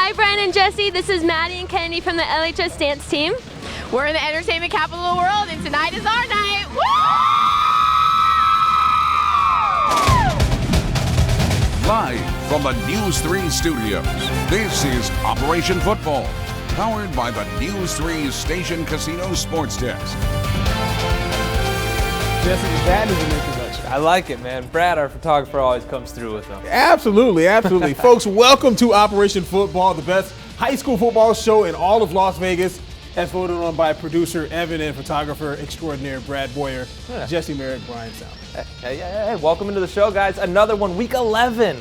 Hi, Brian and Jesse. This is Maddie and Kennedy from the LHS dance team. We're in the entertainment capital of the world, and tonight is our night. Woo! Live from the News 3 studios, this is Operation Football, powered by the News 3 Station Casino Sports Desk. Jesse, that is an introduction. I like it, man. Brad, our photographer, always comes through with them. Absolutely, absolutely. Folks, welcome to Operation Football, the best high school football show in all of Las Vegas, as voted on by producer Evan and photographer extraordinaire Brad Boyer, Jesse Merrick, Brian Sound. Hey, welcome into the show, guys. Another one, week 11.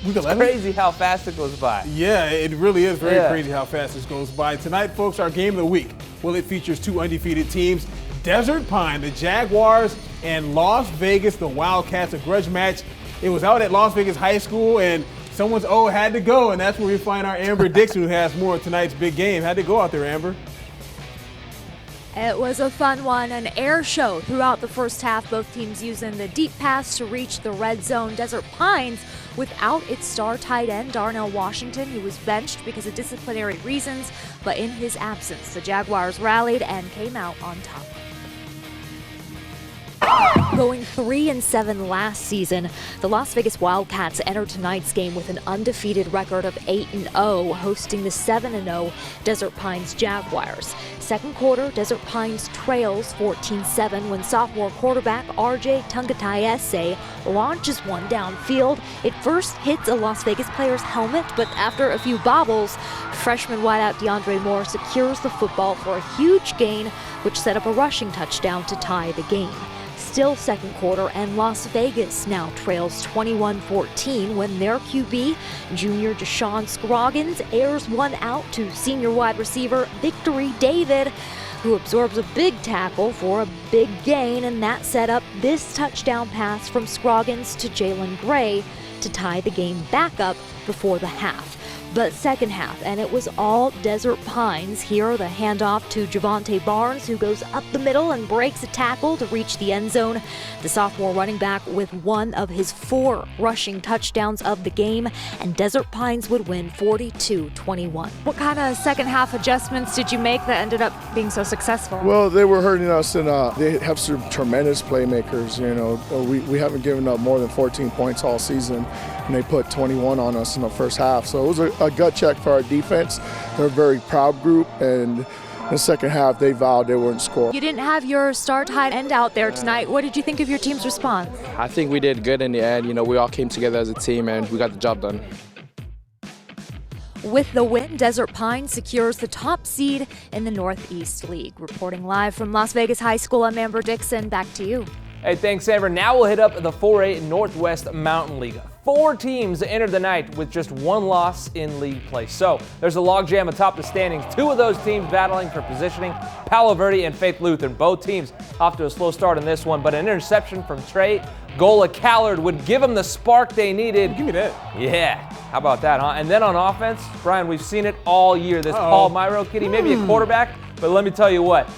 Week 11? It's crazy how fast it goes by. Yeah, it really is very crazy how fast this goes by. Tonight, folks, our game of the week. Well, it features two undefeated teams, Desert Pine, the Jaguars, and Las Vegas, the Wildcats, a grudge match. It was out at Las Vegas High School, and someone's had to go, and that's where we find our Amber Dixon, who has more of tonight's big game. How'd it go out there, Amber? It was a fun one, an air show throughout the first half, both teams using the deep pass to reach the red zone. Desert Pines without its star tight end, Darnell Washington, who was benched because of disciplinary reasons, but in his absence, the Jaguars rallied and came out on top. Going 3-7 last season, the Las Vegas Wildcats entered tonight's game with an undefeated record of 8-0, hosting the 7-0 Desert Pines Jaguars. Second quarter, Desert Pines trails 14-7 when sophomore quarterback RJ Tungatayese launches one downfield. It first hits a Las Vegas player's helmet, but after a few bobbles, freshman wideout DeAndre Moore secures the football for a huge gain, which set up a rushing touchdown to tie the game. Still second quarter, and Las Vegas now trails 21-14 when their QB, junior Deshaun Scroggins, airs one out to senior wide receiver Victory David, who absorbs a big tackle for a big gain, and that set up this touchdown pass from Scroggins to Jalen Gray to tie the game back up before the half. But second half, and it was all Desert Pines. Here, the handoff to Javonte Barnes, who goes up the middle and breaks a tackle to reach the end zone. The sophomore running back with one of his 4 rushing touchdowns of the game, and Desert Pines would win 42-21. What kind of second half adjustments did you make that ended up being so successful? Well, they were hurting us, and they have some tremendous playmakers. You know, we haven't given up more than 14 points all season, and they put 21 on us in the first half. So it was a gut check for our defense. They're a very proud group, and in the second half they vowed they wouldn't score. You didn't have your star tight end out there tonight. What did you think of your team's response? I think we did good in the end. You know, we all came together as a team and we got the job done. With the win, Desert Pine secures the top seed in the Northeast League. Reporting live from Las Vegas High School, I'm Amber Dixon. Back to you. Hey, thanks, Amber. Now we'll hit up the 4A Northwest Mountain League. 4 teams entered the night with just 1 loss in league play. So there's a logjam atop the standings. 2 of those teams battling for positioning, Palo, Verde, and Faith Lutheran. Both teams off to a slow start in this one, but an interception from Trey Gola-Callard would give them the spark they needed. Give me that. Yeah, how about that, huh? And then on offense, Brian, we've seen it all year. This Paul Myro kitty, maybe a quarterback, but let me tell you what.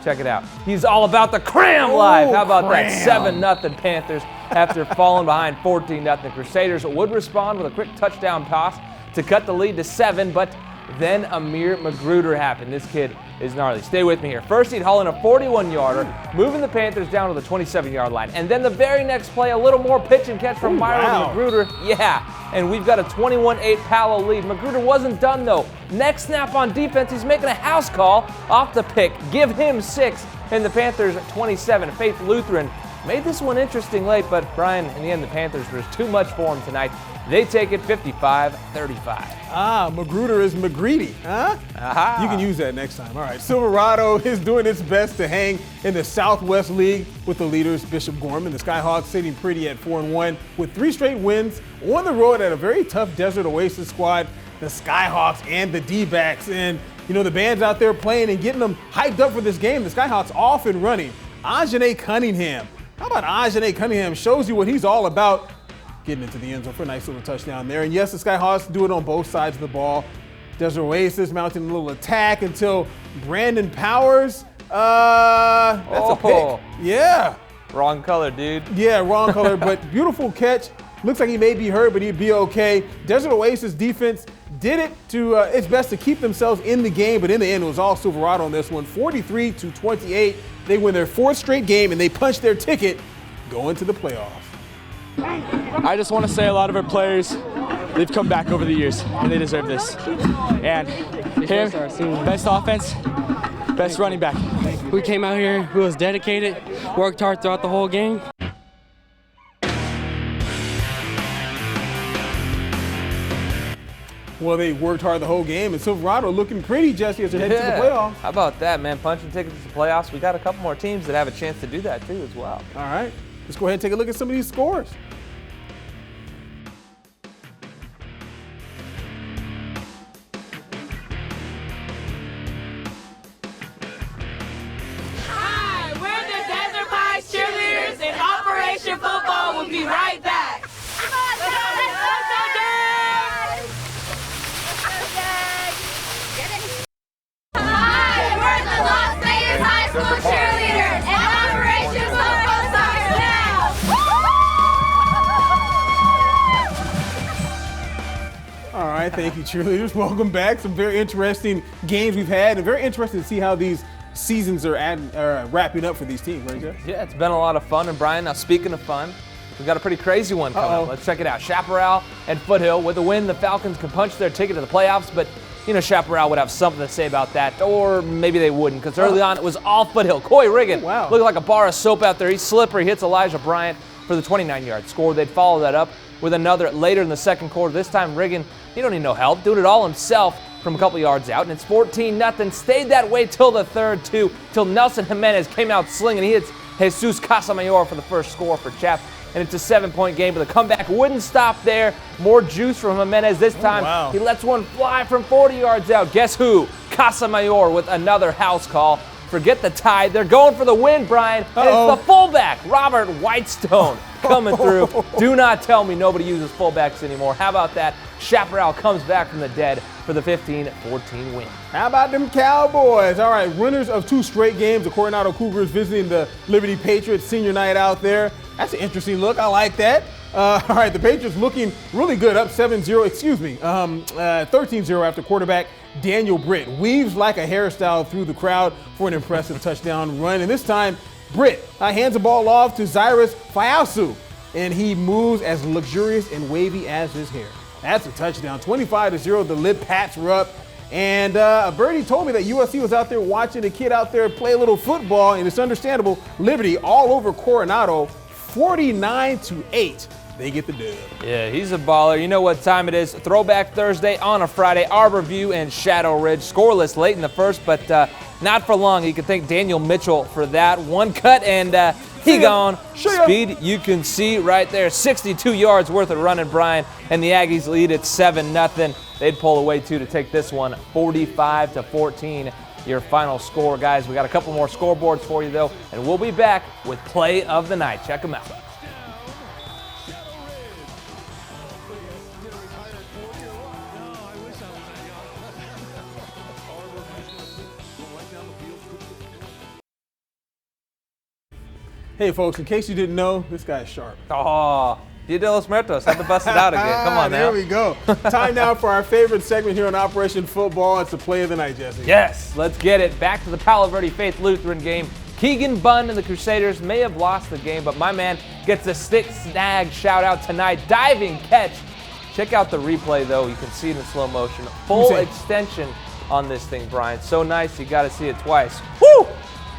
Check it out. He's all about the cram life. How about that? 7-0 Panthers after falling behind 14-0. Crusaders would respond with a quick touchdown toss to cut the lead to 7, but then Amir Magruder happened. This kid is gnarly. Stay with me here. First, he'd haul in a 41-yarder, moving the Panthers down to the 27-yard line. And then the very next play, a little more pitch and catch from Myro to Magruder. Yeah, and we've got a 21-8 Palo lead. Magruder wasn't done, though. Next snap on defense, he's making a house call off the pick. Give him 6, and the Panthers 27. Faith Lutheran made this one interesting late, but Brian, in the end, the Panthers was too much for him tonight. They take it 55-35. Magruder is McGreedy, huh? Aha. You can use that next time. All right, Silverado is doing its best to hang in the Southwest League with the leaders, Bishop Gorman. The Skyhawks sitting pretty at 4-1 with 3 straight wins on the road at a very tough Desert Oasis squad, the Skyhawks and the D-backs. And, you know, the band's out there playing and getting them hyped up for this game. The Skyhawks off and running. Ajane Cunningham. How about Ajane Cunningham? Shows you what he's all about. Getting into the end zone for a nice little touchdown there. And yes, the Skyhawks do it on both sides of the ball. Desert Oasis mounting a little attack until Brandon Powers. That's a pick. Yeah. Wrong color, dude. Yeah, wrong color, but beautiful catch. Looks like he may be hurt, but he'd be okay. Desert Oasis defense did it to its best to keep themselves in the game, but in the end, it was all Silverado on this one, 43-28. They win their 4th straight game, and they punch their ticket going to the playoffs. I just want to say a lot of our players, they've come back over the years, and they deserve this. And him, best offense, best running back. We came out here, we was dedicated, worked hard throughout the whole game. Well, they worked hard the whole game, and Silverado looking pretty, Jesse, as they head to the playoffs. How about that, man? Punching tickets to the playoffs. We got a couple more teams that have a chance to do that, too, as well. All right. Let's go ahead and take a look at some of these scores. Hi, we're the Desert Pines cheerleaders, and Operation Football will be right back. Hi, we're the Las Vegas High School cheerleaders, and Operation Football starts now. All right, thank you, cheerleaders. Welcome back. Some very interesting games we've had, and very interesting to see how these seasons are wrapping up for these teams, right, Jeff? Yeah, it's been a lot of fun. And Brian, now speaking of fun, we've got a pretty crazy one coming up. Let's check it out. Chaparral and Foothill. With the win, the Falcons can punch their ticket to the playoffs, but you know, Chaparral would have something to say about that, or maybe they wouldn't, because early on it was all Foothill. Coy Riggin looked like a bar of soap out there. He's slippery, hits Elijah Bryant for the 29-yard score. They'd follow that up with another later in the second quarter. This time Riggin, he don't need no help, doing it all himself from a couple yards out, and it's 14-0. Stayed that way till the third, too, till Nelson Jimenez came out slinging. He hits Jesus Casamayor for the first score for Chap, and it's a 7-point game, but the comeback wouldn't stop there. More juice from Jimenez this time. He lets one fly from 40 yards out. Guess who? Casamayor with another house call. Forget the tie. They're going for the win, Brian. And it's the fullback, Robert Whitestone, coming through. Do not tell me nobody uses fullbacks anymore. How about that? Chaparral comes back from the dead for the 15-14 win. How about them Cowboys? All right, winners of 2 straight games. The Coronado Cougars visiting the Liberty Patriots senior night out there. That's an interesting look. I like that. All right, the Patriots looking really good, up 13-0 after quarterback Daniel Britt weaves like a hairstyle through the crowd for an impressive touchdown run. And this time, Britt hands the ball off to Cyrus Fiausu, and he moves as luxurious and wavy as his hair. That's a touchdown. 25-0, the Lib Pats were up. And Birdie told me that USC was out there watching a kid out there play a little football, and it's understandable. Liberty all over Coronado, 49-8. They get the dub. Yeah, he's a baller. You know what time it is. Throwback Thursday on a Friday. Arborview and Shadow Ridge. Scoreless late in the first, but not for long. You can thank Daniel Mitchell for that. One cut, and he gone. Speed you can see right there. 62 yards worth of running, Brian. And the Aggies lead at 7-0. They'd pull away, too, to take this one 45-14. Your final score, guys. We got a couple more scoreboards for you, though, and we'll be back with Play of the Night. Check them out. Hey, folks, in case you didn't know, this guy's sharp. Oh, Dia de los Muertos. Had to bust it out again. Come on now. There we go. Time now for our favorite segment here on Operation Football. It's the Play of the Night, Jesse. Yes, let's get it. Back to the Palo Verde Faith Lutheran game. Keegan Bunn and the Crusaders may have lost the game, but my man gets a stick snag shout out tonight. Diving catch. Check out the replay, though. You can see it in slow motion. Full extension on this thing, Brian. So nice, you got to see it twice. Woo!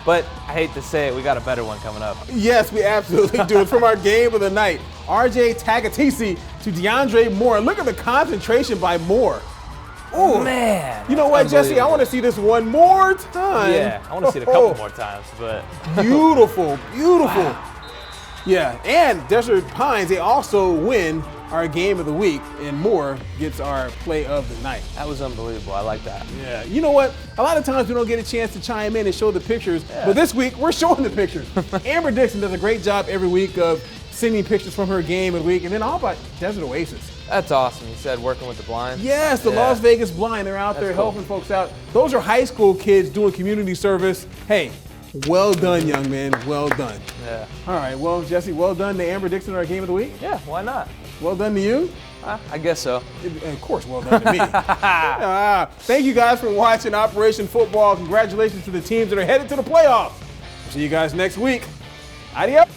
But I hate to say it, we got a better one coming up. Yes, we absolutely do. It's from our game of the night. RJ Tagatisi to DeAndre Moore. Look at the concentration by Moore. Oh, man. You know what, Jesse? I want to see this one more time. Yeah, I want to see it a couple more times. But beautiful, beautiful. Wow. Yeah, and Desert Pines, they also win our game of the week, and Moore gets our Play of the Night. That was unbelievable. I like that. Yeah. You know what? A lot of times we don't get a chance to chime in and show the pictures, but this week we're showing the pictures. Amber Dixon does a great job every week of sending pictures from her game of the week, and then all about Desert Oasis. That's awesome. You said working with the blind. Yes, the Las Vegas Blind. They're out there helping folks out. Those are high school kids doing community service. Hey, well done, young man. Well done. Yeah. All right. Well, Jesse, well done to Amber Dixon, our game of the week. Yeah, why not? Well done to you. I guess so. Of course, well done to me. Thank you guys for watching Operation Football. Congratulations to the teams that are headed to the playoffs. See you guys next week. Adios.